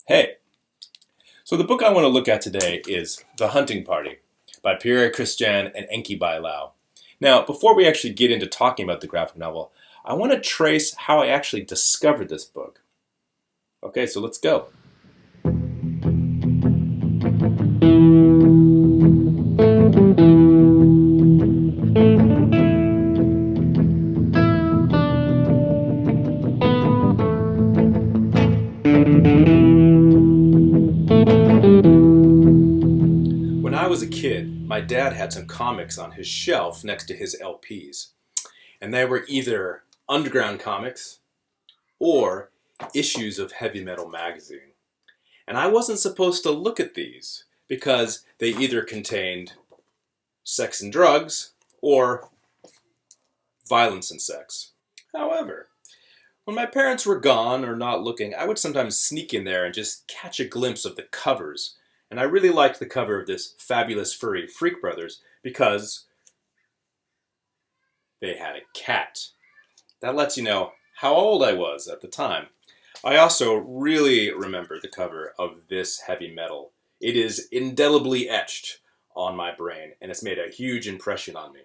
Hey, so the book I want to look at today is The Hunting Party by Pierre, Christin, and Enki by Bilal. Now, before we actually get into talking about the graphic novel, I want to trace how I actually discovered this book. Okay, so let's go. When I was a kid, my dad had some comics on his shelf next to his LPs. And they were either underground comics or issues of Heavy Metal magazine. And I wasn't supposed to look at these because they either contained sex and drugs or violence and sex. However, when my parents were gone or not looking, I would sometimes sneak in there and just catch a glimpse of the covers. And I really liked the cover of this fabulous furry Freak Brothers because they had a cat. That lets you know how old I was at the time. I also really remember the cover of this Heavy Metal. It is indelibly etched on my brain, and it's made a huge impression on me.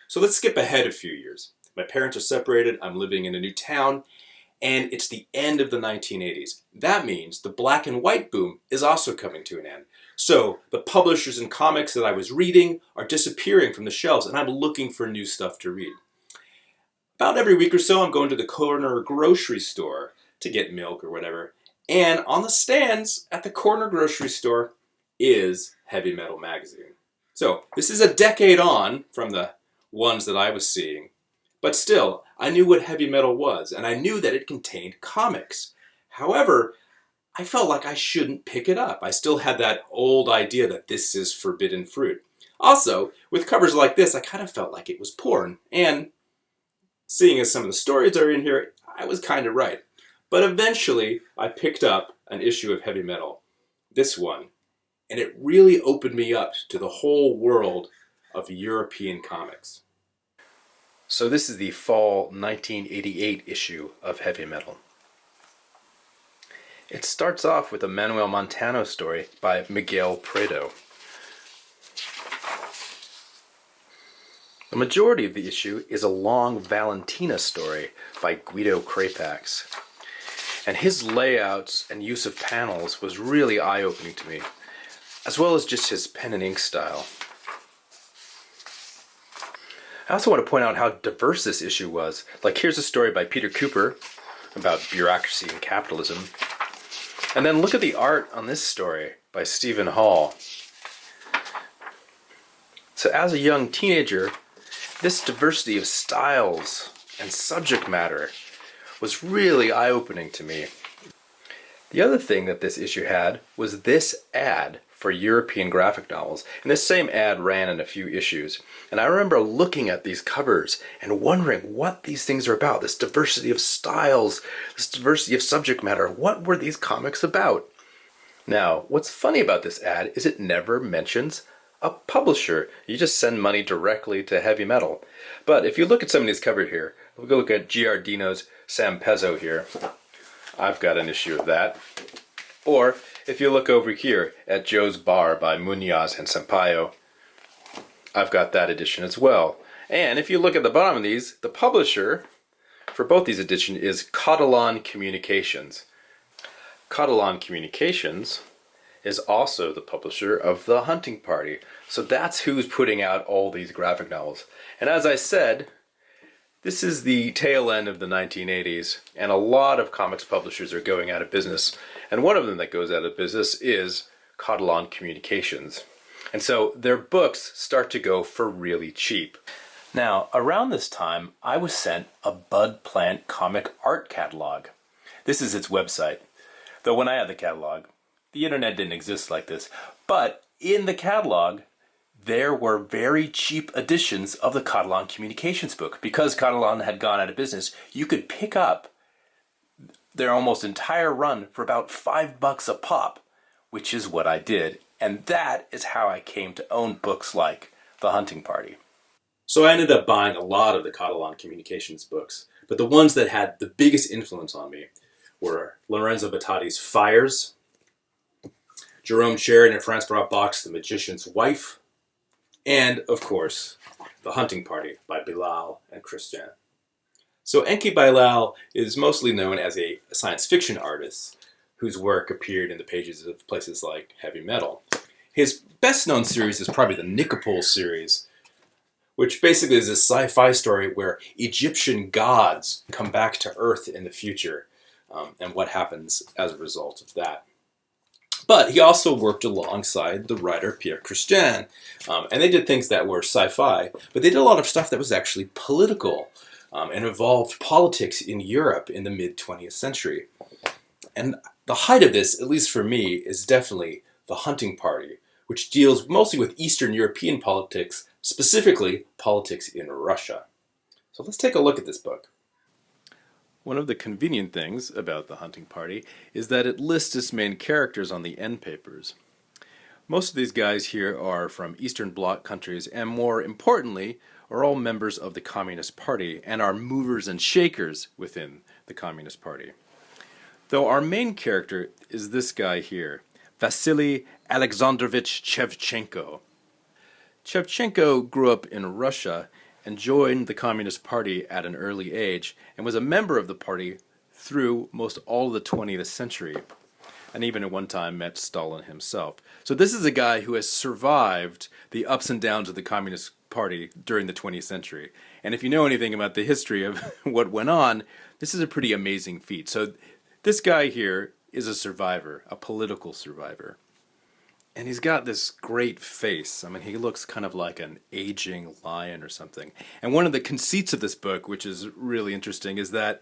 So let's skip ahead a few years. My parents are separated, I'm living in a new town, and it's the end of the 1980s. That means the black and white boom is also coming to an end. So the publishers and comics that I was reading are disappearing from the shelves, and I'm looking for new stuff to read. About every week or so, I'm going to the corner grocery store to get milk or whatever, and on the stands at the corner grocery store is Heavy Metal magazine. So this is a decade on from the ones that I was seeing, but still, I knew what Heavy Metal was, and I knew that it contained comics. However, I felt like I shouldn't pick it up. I still had that old idea that this is forbidden fruit. Also, with covers like this, I kind of felt like it was porn, and seeing as some of the stories are in here, I was kind of right. But eventually, I picked up an issue of Heavy Metal, this one, and it really opened me up to the whole world of European comics. So this is the fall 1988 issue of Heavy Metal. It starts off with a Manuel Montano story by Miguel Prado. The majority of the issue is a long Valentina story by Guido Crapax. And his layouts and use of panels was really eye-opening to me, as well as just his pen and ink style. I also want to point out how diverse this issue was. Like, here's a story by Peter Cooper about bureaucracy and capitalism. And then look at the art on this story by Stephen Hall. So as a young teenager, this diversity of styles and subject matter was really eye-opening to me. The other thing that this issue had was this ad for European graphic novels. And this same ad ran in a few issues. And I remember looking at these covers and wondering what these things are about. This diversity of styles, this diversity of subject matter. What were these comics about? Now, what's funny about this ad is it never mentions a publisher. You just send money directly to Heavy Metal. But if you look at some of these covers here, we'll go look at Giardino's San Pezzo here. I've got an issue of that. Or if you look over here at Joe's Bar by Muñoz and Sampaio, I've got that edition as well. And if you look at the bottom of these, the publisher for both these editions is Catalan Communications. Catalan Communications is also the publisher of The Hunting Party. So that's who's putting out all these graphic novels. And as I said, this is the tail end of the 1980s, and a lot of comics publishers are going out of business. And one of them that goes out of business is Catalan Communications. And so their books start to go for really cheap. Now, around this time, I was sent a Bud Plant comic art catalog. This is its website. Though when I had the catalog, the internet didn't exist like this. But in the catalog, there were very cheap editions of the Catalan Communications book. Because Catalan had gone out of business, you could pick up their almost entire run for about $5 a pop, which is what I did. And that is how I came to own books like The Hunting Party. So I ended up buying a lot of the Catalan Communications books, but the ones that had the biggest influence on me were Lorenzo Batati's Fires, Jerome Sheridan and Francois Bach's The Magician's Wife, and, of course, The Hunting Party by Bilal and Christin. So Enki Bilal is mostly known as a science fiction artist whose work appeared in the pages of places like Heavy Metal. His best-known series is probably the Nikopol series, which basically is a sci-fi story where Egyptian gods come back to Earth in the future, and what happens as a result of that. But he also worked alongside the writer Pierre Christin, and they did things that were sci-fi, but they did a lot of stuff that was actually political, and involved politics in Europe in the mid-20th century. And the height of this, at least for me, is definitely The Hunting Party, which deals mostly with Eastern European politics, specifically politics in Russia. So let's take a look at this book. One of the convenient things about The Hunting Party is that it lists its main characters on the end papers. Most of these guys here are from Eastern Bloc countries, and more importantly, are all members of the Communist Party and are movers and shakers within the Communist Party. Though our main character is this guy here, Vasily Alexandrovich Shevchenko. Shevchenko grew up in Russia and joined the Communist Party at an early age and was a member of the party through most all of the 20th century, and even at one time met Stalin himself. So this is a guy who has survived the ups and downs of the Communist Party during the 20th century. And if you know anything about the history of what went on, this is a pretty amazing feat. So this guy here is a survivor, a political survivor. And he's got this great face. I mean, he looks kind of like an aging lion or something. And one of the conceits of this book, which is really interesting, is that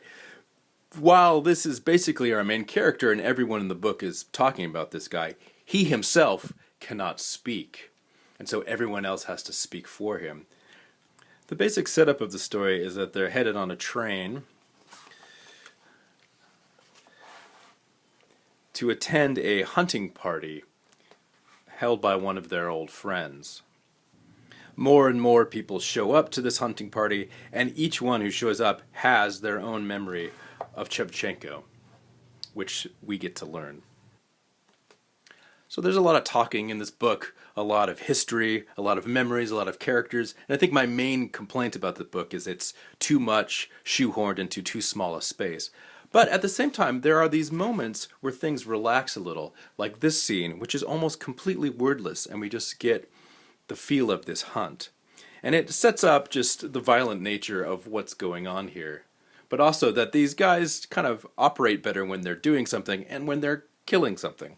while this is basically our main character and everyone in the book is talking about this guy, he himself cannot speak. And so everyone else has to speak for him. The basic setup of the story is that they're headed on a train to attend a hunting party held by one of their old friends. More and more people show up to this hunting party, and each one who shows up has their own memory of Shevchenko, which we get to learn. So there's a lot of talking in this book, a lot of history, a lot of memories, a lot of characters, and I think my main complaint about the book is it's too much shoehorned into too small a space. But at the same time, there are these moments where things relax a little, like this scene, which is almost completely wordless, and we just get the feel of this hunt. And it sets up just the violent nature of what's going on here, but also that these guys kind of operate better when they're doing something and when they're killing something.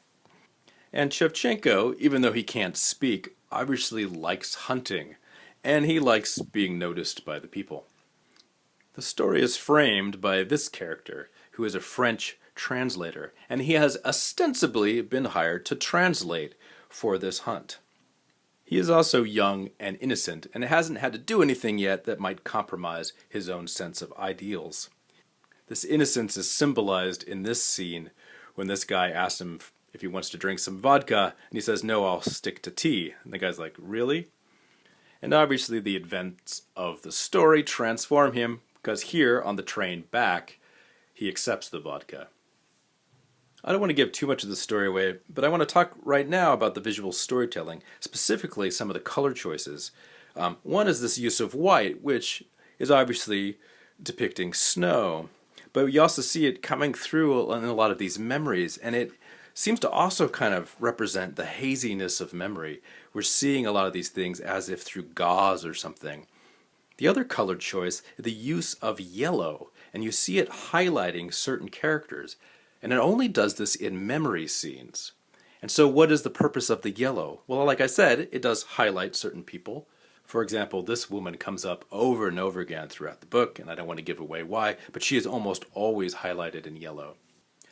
And Shevchenko, even though he can't speak, obviously likes hunting, and he likes being noticed by the people. The story is framed by this character, who is a French translator, and he has ostensibly been hired to translate for this hunt. He is also young and innocent, and hasn't had to do anything yet that might compromise his own sense of ideals. This innocence is symbolized in this scene when this guy asks him if he wants to drink some vodka, and he says, "No, I'll stick to tea." And the guy's like, "Really?" And obviously the events of the story transform him, because here on the train back, he accepts the vodka. I don't want to give too much of the story away, but I want to talk right now about the visual storytelling, specifically some of the color choices. One is this use of white, which is obviously depicting snow, but you also see it coming through in a lot of these memories, and it seems to also kind of represent the haziness of memory. We're seeing a lot of these things as if through gauze or something. The other color choice is the use of yellow, and you see it highlighting certain characters. And it only does this in memory scenes. And so what is the purpose of the yellow? Well, like I said, it does highlight certain people. For example, this woman comes up over and over again throughout the book, and I don't want to give away why, but she is almost always highlighted in yellow.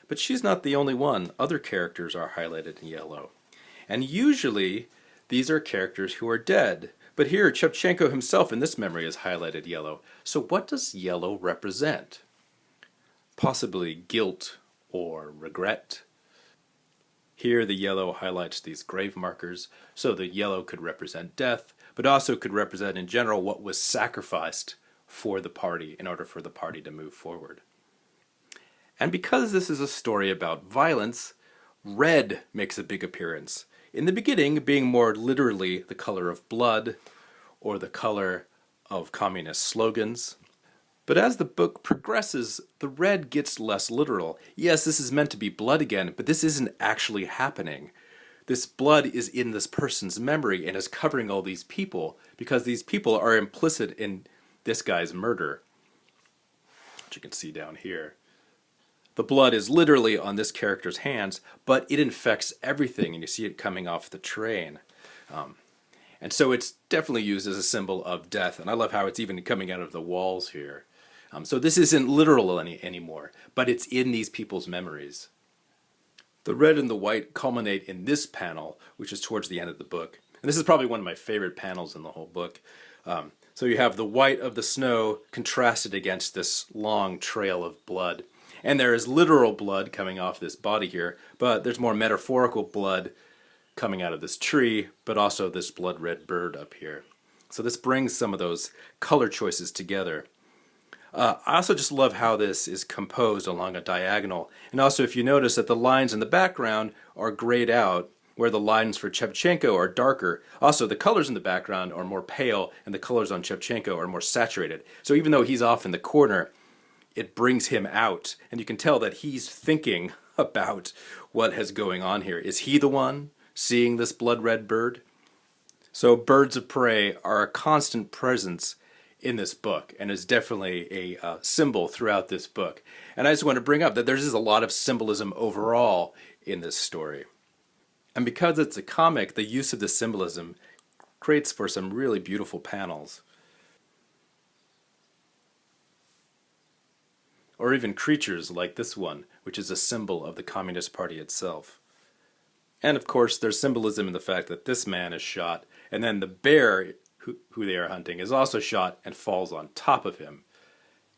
But she's not the only one. Other characters are highlighted in yellow. And usually, these are characters who are dead. But here, Shevchenko himself in this memory is highlighted yellow. So what does yellow represent? Possibly guilt or regret. Here the yellow highlights these grave markers, so the yellow could represent death, but also could represent in general what was sacrificed for the party in order for the party to move forward. And because this is a story about violence, red makes a big appearance. In the beginning, being more literally the color of blood or the color of communist slogans. But as the book progresses, the red gets less literal. Yes, this is meant to be blood again, but this isn't actually happening. This blood is in this person's memory and is covering all these people because these people are implicit in this guy's murder, which you can see down here. The blood is literally on this character's hands, but it infects everything, and you see it coming off the train. And so it's definitely used as a symbol of death, and I love how it's even coming out of the walls here. So this isn't literal anymore, but it's in these people's memories. The red and the white culminate in this panel, which is towards the end of the book. And this is probably one of my favorite panels in the whole book. So you have the white of the snow contrasted against this long trail of blood. And there is literal blood coming off this body here, but there's more metaphorical blood coming out of this tree, but also this blood red bird up here. So this brings some of those color choices together. I also just love how this is composed along a diagonal. And also if you notice that the lines in the background are grayed out, where the lines for Shevchenko are darker. Also the colors in the background are more pale, and the colors on Shevchenko are more saturated. So even though he's off in the corner, it brings him out, and you can tell that he's thinking about what is going on here. Is he the one seeing this blood red bird? So birds of prey are a constant presence in this book, and is definitely a symbol throughout this book. And I just want to bring up that there's a lot of symbolism overall in this story. And because it's a comic, the use of the symbolism creates for some really beautiful panels. Or even creatures like this one, which is a symbol of the Communist Party itself. And of course, there's symbolism in the fact that this man is shot, and then the bear who they are hunting is also shot and falls on top of him.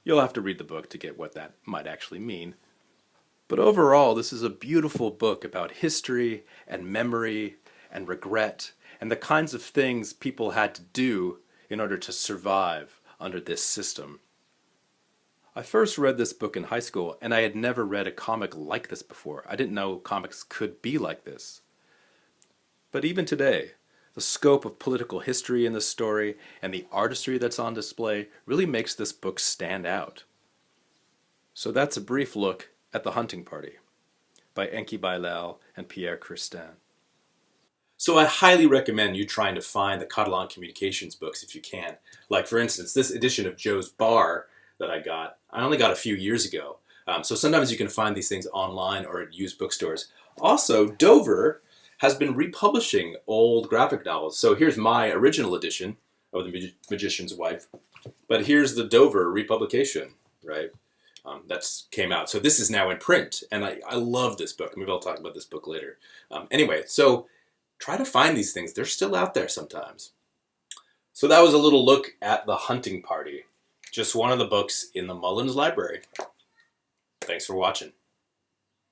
You'll have to read the book to get what that might actually mean. But overall, this is a beautiful book about history and memory and regret and the kinds of things people had to do in order to survive under this system. I first read this book in high school, and I had never read a comic like this before. I didn't know comics could be like this. But even today, the scope of political history in this story and the artistry that's on display really makes this book stand out. So that's a brief look at The Hunting Party by Enki Bilal and Pierre Christin. So I highly recommend you trying to find the Catalan Communications books if you can. Like for instance, this edition of Joe's Bar that I only got a few years ago. So sometimes you can find these things online or at used bookstores. Also, Dover has been republishing old graphic novels. So here's my original edition of The Magician's Wife, but here's the Dover republication, right? That's came out. So this is now in print, and I love this book. Maybe I'll talk about this book later. Anyway, so try to find these things. They're still out there sometimes. So that was a little look at The Hunting Party. Just one of the books in the Mullins library. Thanks for watching.